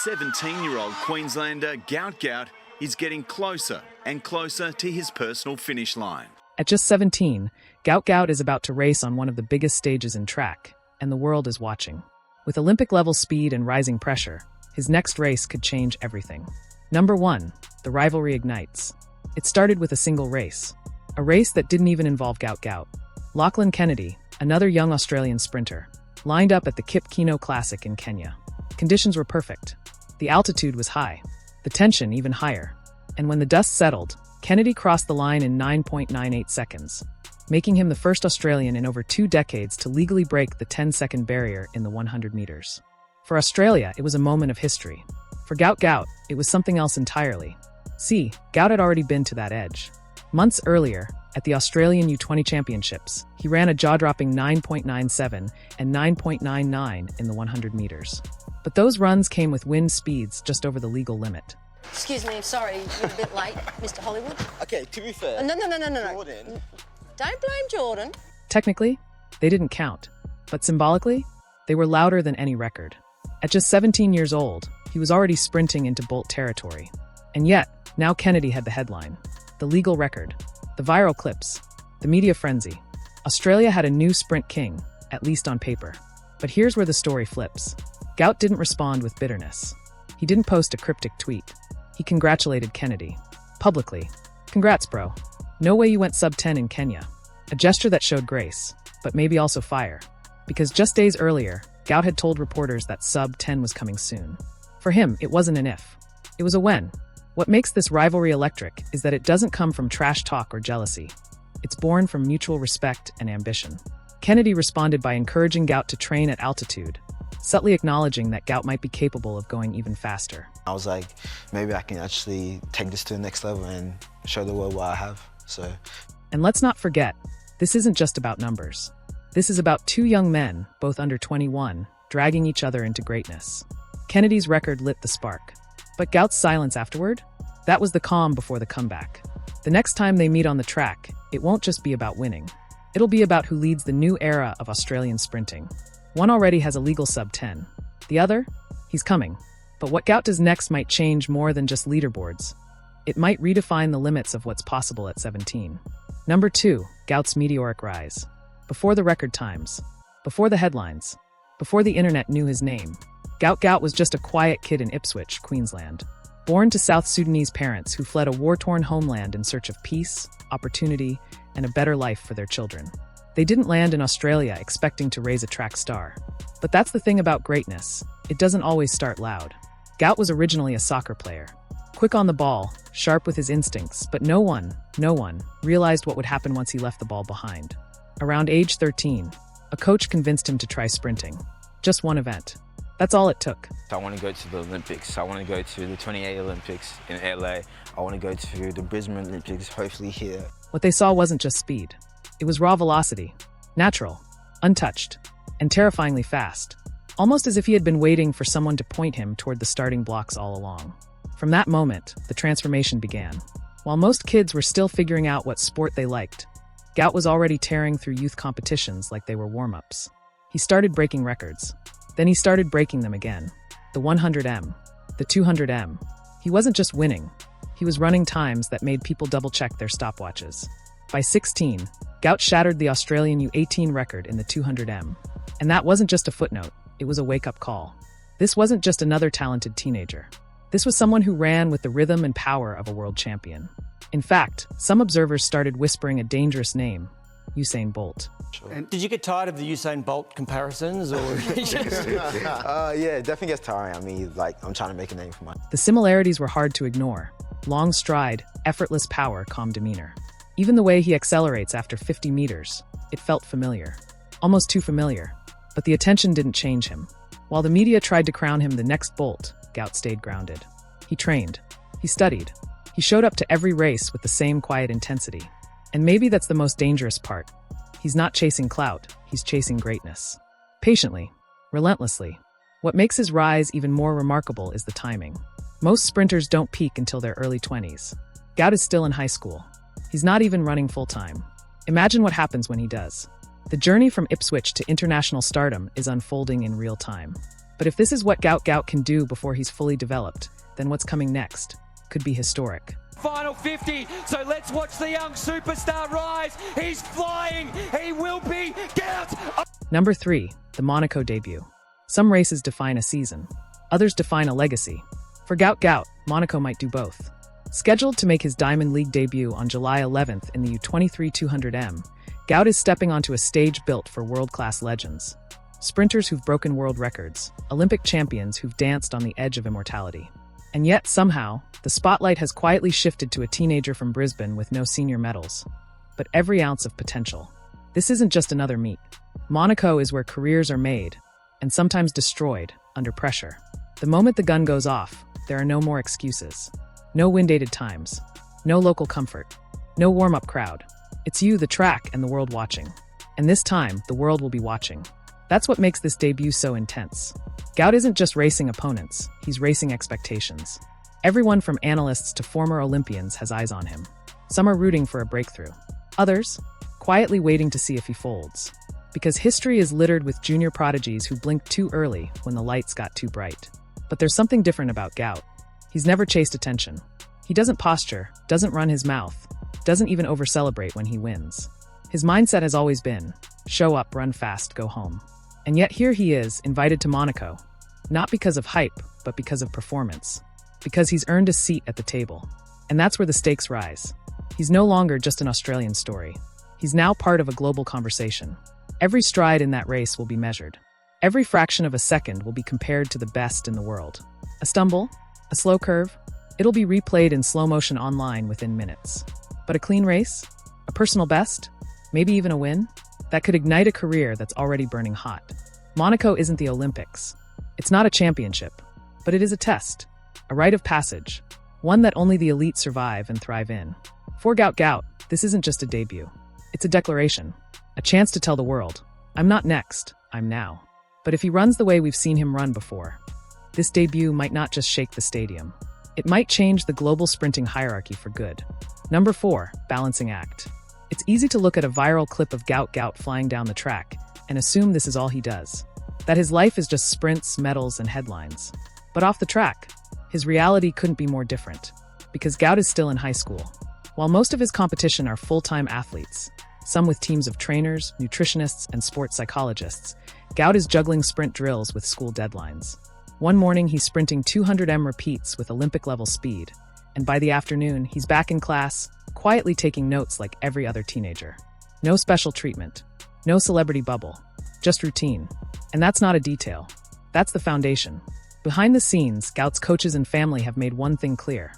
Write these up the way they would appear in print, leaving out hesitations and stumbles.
17-year-old Queenslander Gout Gout is getting closer and closer to his personal finish line. At just 17, Gout Gout is about to race on one of the biggest stages in track, and the world is watching. With Olympic-level speed and rising pressure, his next race could change everything. Number 1, the Rivalry Ignites. It started with a single race, a race that didn't even involve Gout Gout. Lachlan Kennedy, another young Australian sprinter, lined up at the Kip Keino Classic in Kenya. Conditions were perfect. The altitude was high, the tension even higher. And when the dust settled, Kennedy crossed the line in 9.98 seconds, making him the first Australian in over 2 decades to legally break the 10-second barrier in the 100 meters. For Australia, it was a moment of history. For Gout Gout, it was something else entirely. See, Gout had already been to that edge. Months earlier, at the Australian U20 Championships, he ran a jaw-dropping 9.97 and 9.99 in the 100 meters. But those runs came with wind speeds just over the legal limit. Excuse me, I'm sorry, you're a bit late, Mr. Hollywood. Okay, to be fair... No. Jordan. Don't blame Jordan. Technically, they didn't count, but symbolically, they were louder than any record. At just 17 years old, he was already sprinting into Bolt territory. And yet, now Kennedy had the headline, the legal record, the viral clips, the media frenzy. Australia had a new sprint king, at least on paper. But here's where the story flips. Gout didn't respond with bitterness. He didn't post a cryptic tweet. He congratulated Kennedy. Publicly. Congrats, bro. No way you went sub-10 in Kenya. A gesture that showed grace, but maybe also fire. Because just days earlier, Gout had told reporters that sub-10 was coming soon. For him, it wasn't an if. It was a when. What makes this rivalry electric is that it doesn't come from trash talk or jealousy. It's born from mutual respect and ambition. Kennedy responded by encouraging Gout to train at altitude, subtly acknowledging that Gout might be capable of going even faster. I was like, maybe I can actually take this to the next level and show the world what I have, so... And let's not forget, this isn't just about numbers. This is about 2 young men, both under 21, dragging each other into greatness. Kennedy's record lit the spark. But Gout's silence afterward? That was the calm before the comeback. The next time they meet on the track, it won't just be about winning. It'll be about who leads the new era of Australian sprinting. One already has a legal sub-10. The other? He's coming. But what Gout does next might change more than just leaderboards. It might redefine the limits of what's possible at 17. Number 2, Gout's meteoric rise. Before the record times, before the headlines, before the internet knew his name, Gout Gout was just a quiet kid in Ipswich, Queensland. Born to South Sudanese parents who fled a war-torn homeland in search of peace, opportunity, and a better life for their children. They didn't land in Australia expecting to raise a track star. But that's the thing about greatness. It doesn't always start loud. Gout was originally a soccer player. Quick on the ball, sharp with his instincts, but no one realized what would happen once he left the ball behind. Around age 13, a coach convinced him to try sprinting. Just one event. That's all it took. I want to go to the Olympics. I want to go to the 28 Olympics in LA. I want to go to the Brisbane Olympics, hopefully here. What they saw wasn't just speed. It was raw velocity, natural, untouched, and terrifyingly fast. Almost as if he had been waiting for someone to point him toward the starting blocks all along. From that moment, the transformation began. While most kids were still figuring out what sport they liked, Gout was already tearing through youth competitions like they were warm-ups. He started breaking records. Then he started breaking them again. The 100m, the 200m. He wasn't just winning. He was running times that made people double-check their stopwatches. By 16, Gout shattered the Australian U18 record in the 200m. And that wasn't just a footnote, it was a wake-up call. This wasn't just another talented teenager. This was someone who ran with the rhythm and power of a world champion. In fact, some observers started whispering a dangerous name, Usain Bolt. And did you get tired of the Usain Bolt comparisons, or? Yeah, it definitely gets tiring. I mean, I'm trying to make a name for myself. The similarities were hard to ignore. Long stride, effortless power, calm demeanor. Even the way he accelerates after 50 meters, it felt familiar. Almost too familiar. But the attention didn't change him. While the media tried to crown him the next Bolt, Gout stayed grounded. He trained. He studied. He showed up to every race with the same quiet intensity. And maybe that's the most dangerous part. He's not chasing clout, he's chasing greatness. Patiently, relentlessly. What makes his rise even more remarkable is the timing. Most sprinters don't peak until their early 20s. Gout is still in high school. He's not even running full-time. Imagine what happens when he does. The journey from Ipswich to international stardom is unfolding in real time. But if this is what Gout Gout can do before he's fully developed, then what's coming next could be historic. Final 50, so let's watch the young superstar rise. He's flying, he will be Gout. Number 3, the Monaco debut. Some races define a season, others define a legacy. For Gout Gout, Monaco might do both. Scheduled to make his Diamond League debut on July 11th in the U23 200M, Gout is stepping onto a stage built for world-class legends. Sprinters who've broken world records, Olympic champions who've danced on the edge of immortality. And yet, somehow, the spotlight has quietly shifted to a teenager from Brisbane with no senior medals. But every ounce of potential. This isn't just another meet. Monaco is where careers are made, and sometimes destroyed, under pressure. The moment the gun goes off, there are no more excuses. No wind-aided times. No local comfort. No warm-up crowd. It's you, the track, and the world watching. And this time, the world will be watching. That's what makes this debut so intense. Gout isn't just racing opponents, he's racing expectations. Everyone from analysts to former Olympians has eyes on him. Some are rooting for a breakthrough. Others, quietly waiting to see if he folds. Because history is littered with junior prodigies who blinked too early when the lights got too bright. But there's something different about Gout. He's never chased attention. He doesn't posture, doesn't run his mouth, doesn't even over-celebrate when he wins. His mindset has always been, show up, run fast, go home. And yet here he is, invited to Monaco. Not because of hype, but because of performance. Because he's earned a seat at the table. And that's where the stakes rise. He's no longer just an Australian story. He's now part of a global conversation. Every stride in that race will be measured. Every fraction of a second will be compared to the best in the world. A stumble? A slow curve? It'll be replayed in slow motion online within minutes. But a clean race? A personal best? Maybe even a win? That could ignite a career that's already burning hot. Monaco isn't the Olympics. It's not a championship, but it is a test, a rite of passage, one that only the elite survive and thrive in. For Gout Gout, this isn't just a debut. It's a declaration, a chance to tell the world, I'm not next, I'm now. But if he runs the way we've seen him run before, this debut might not just shake the stadium. It might change the global sprinting hierarchy for good. Number 4, balancing act. It's easy to look at a viral clip of Gout Gout flying down the track and assume this is all he does. That his life is just sprints, medals, and headlines. But off the track, his reality couldn't be more different. Because Gout is still in high school. While most of his competition are full-time athletes, some with teams of trainers, nutritionists, and sports psychologists, Gout is juggling sprint drills with school deadlines. One morning, he's sprinting 200m repeats with Olympic-level speed. And by the afternoon, he's back in class, quietly taking notes like every other teenager. No special treatment. No celebrity bubble. Just routine. And that's not a detail. That's the foundation. Behind the scenes, Gout's coaches and family have made one thing clear.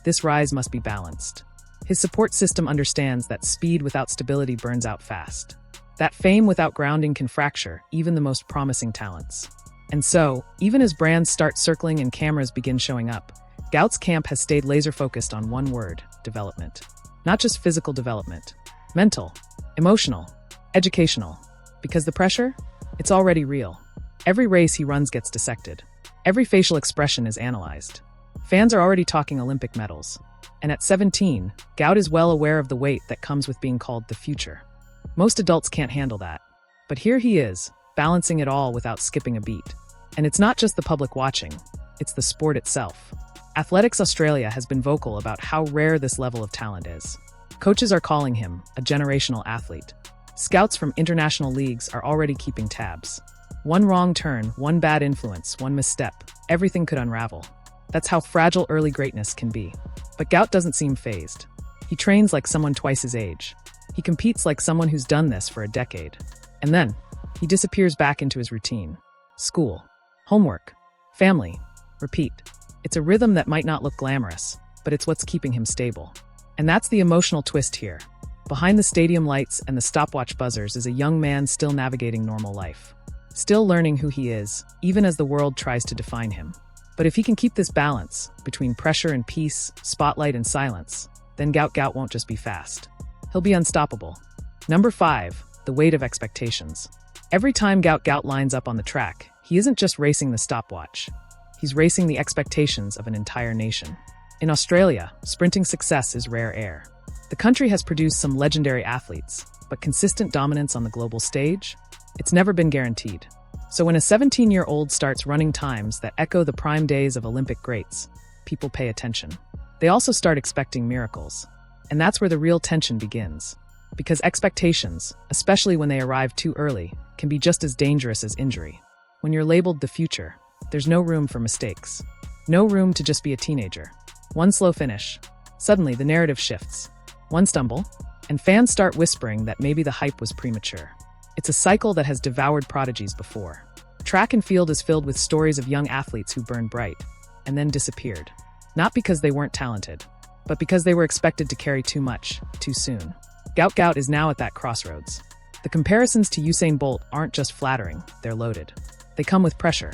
This rise must be balanced. His support system understands that speed without stability burns out fast. That fame without grounding can fracture even the most promising talents. And so, even as brands start circling and cameras begin showing up, Gout's camp has stayed laser-focused on one word: development. Not just physical development. Mental, emotional, educational. Because the pressure? It's already real. Every race he runs gets dissected. Every facial expression is analyzed. Fans are already talking Olympic medals. And at 17, Gout is well aware of the weight that comes with being called the future. Most adults can't handle that. But here he is, balancing it all without skipping a beat. And it's not just the public watching, it's the sport itself. Athletics Australia has been vocal about how rare this level of talent is. Coaches are calling him a generational athlete. Scouts from international leagues are already keeping tabs. One wrong turn, one bad influence, one misstep, everything could unravel. That's how fragile early greatness can be. But Gout doesn't seem fazed. He trains like someone twice his age. He competes like someone who's done this for a decade. And then, he disappears back into his routine. School, homework, family, repeat. It's a rhythm that might not look glamorous, but it's what's keeping him stable. And that's the emotional twist here. Behind the stadium lights and the stopwatch buzzers is a young man still navigating normal life. Still learning who he is, even as the world tries to define him. But if he can keep this balance between pressure and peace, spotlight and silence, then Gout Gout won't just be fast. He'll be unstoppable. Number 5, the weight of expectations. Every time Gout Gout lines up on the track, he isn't just racing the stopwatch. He's racing the expectations of an entire nation. In Australia, sprinting success is rare air. The country has produced some legendary athletes, but consistent dominance on the global stage? It's never been guaranteed. So when a 17-year-old starts running times that echo the prime days of Olympic greats, people pay attention. They also start expecting miracles. And that's where the real tension begins. Because expectations, especially when they arrive too early, can be just as dangerous as injury. When you're labeled the future, there's no room for mistakes. No room to just be a teenager. One slow finish. Suddenly, the narrative shifts. One stumble, and fans start whispering that maybe the hype was premature. It's a cycle that has devoured prodigies before. Track and field is filled with stories of young athletes who burned bright and then disappeared. Not because they weren't talented, but because they were expected to carry too much, too soon. Gout Gout is now at that crossroads. The comparisons to Usain Bolt aren't just flattering, they're loaded. They come with pressure.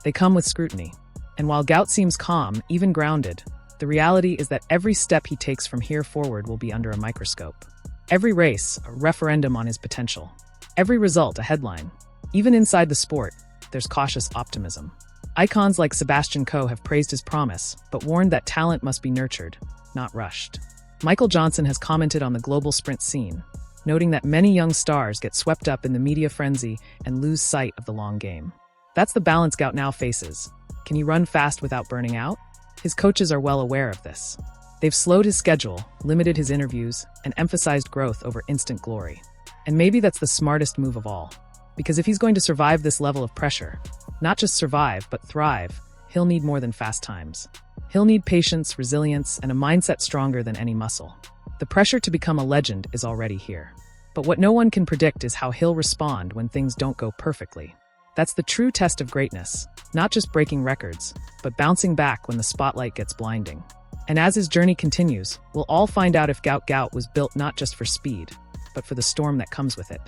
They come with scrutiny. And while Gout seems calm, even grounded, the reality is that every step he takes from here forward will be under a microscope. Every race, a referendum on his potential. Every result, a headline. Even inside the sport, there's cautious optimism. Icons like Sebastian Coe have praised his promise, but warned that talent must be nurtured, not rushed. Michael Johnson has commented on the global sprint scene, noting that many young stars get swept up in the media frenzy and lose sight of the long game. That's the balance Gout now faces. Can he run fast without burning out? His coaches are well aware of this. They've slowed his schedule, limited his interviews, and emphasized growth over instant glory. And maybe that's the smartest move of all. Because if he's going to survive this level of pressure, not just survive, but thrive, he'll need more than fast times. He'll need patience, resilience, and a mindset stronger than any muscle. The pressure to become a legend is already here. But what no one can predict is how he'll respond when things don't go perfectly. That's the true test of greatness, not just breaking records, but bouncing back when the spotlight gets blinding. And as his journey continues, we'll all find out if Gout Gout was built not just for speed, but for the storm that comes with it.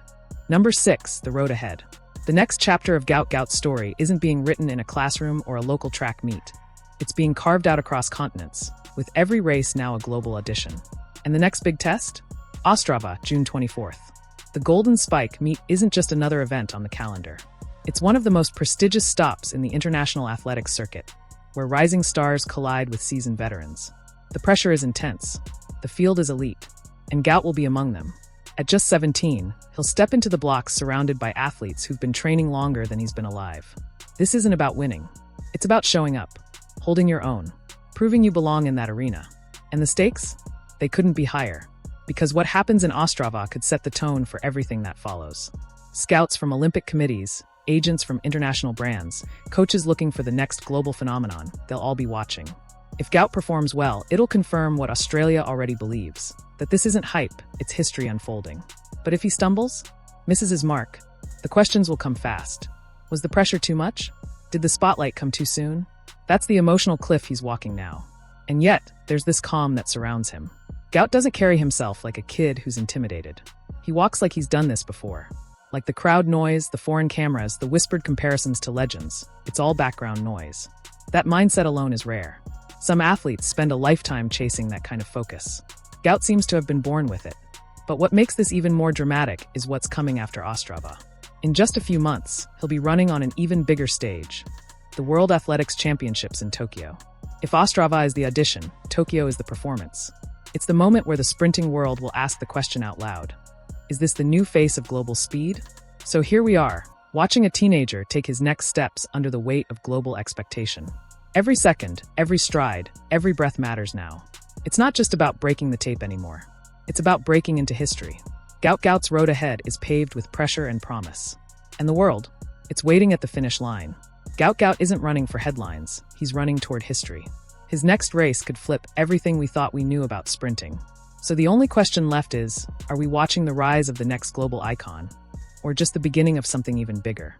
Number 6, the road ahead. The next chapter of Gout Gout's story isn't being written in a classroom or a local track meet. It's being carved out across continents, with every race now a global audition. And the next big test? Ostrava, June 24th. The Golden Spike meet isn't just another event on the calendar. It's one of the most prestigious stops in the international athletics circuit, where rising stars collide with seasoned veterans. The pressure is intense, the field is elite, and Gout will be among them. At just 17, he'll step into the blocks surrounded by athletes who've been training longer than he's been alive. This isn't about winning. It's about showing up, holding your own, proving you belong in that arena. And the stakes? They couldn't be higher. Because what happens in Ostrava could set the tone for everything that follows. Scouts from Olympic committees, agents from international brands, coaches looking for the next global phenomenon, they'll all be watching. If Gout performs well, it'll confirm what Australia already believes, that this isn't hype, it's history unfolding. But if he stumbles, misses his mark, the questions will come fast. Was the pressure too much? Did the spotlight come too soon? That's the emotional cliff he's walking now. And yet, there's this calm that surrounds him. Gout doesn't carry himself like a kid who's intimidated. He walks like he's done this before. Like the crowd noise, the foreign cameras, the whispered comparisons to legends, it's all background noise. That mindset alone is rare. Some athletes spend a lifetime chasing that kind of focus. Gout seems to have been born with it. But what makes this even more dramatic is what's coming after Ostrava. In just a few months, he'll be running on an even bigger stage, the World Athletics Championships in Tokyo. If Ostrava is the audition, Tokyo is the performance. It's the moment where the sprinting world will ask the question out loud. Is this the new face of global speed? So here we are, watching a teenager take his next steps under the weight of global expectation. Every second, every stride, every breath matters now. It's not just about breaking the tape anymore. It's about breaking into history. Gout Gout's road ahead is paved with pressure and promise. And the world, it's waiting at the finish line. Gout Gout isn't running for headlines, he's running toward history. His next race could flip everything we thought we knew about sprinting. So the only question left is, are we watching the rise of the next global icon? Or just the beginning of something even bigger?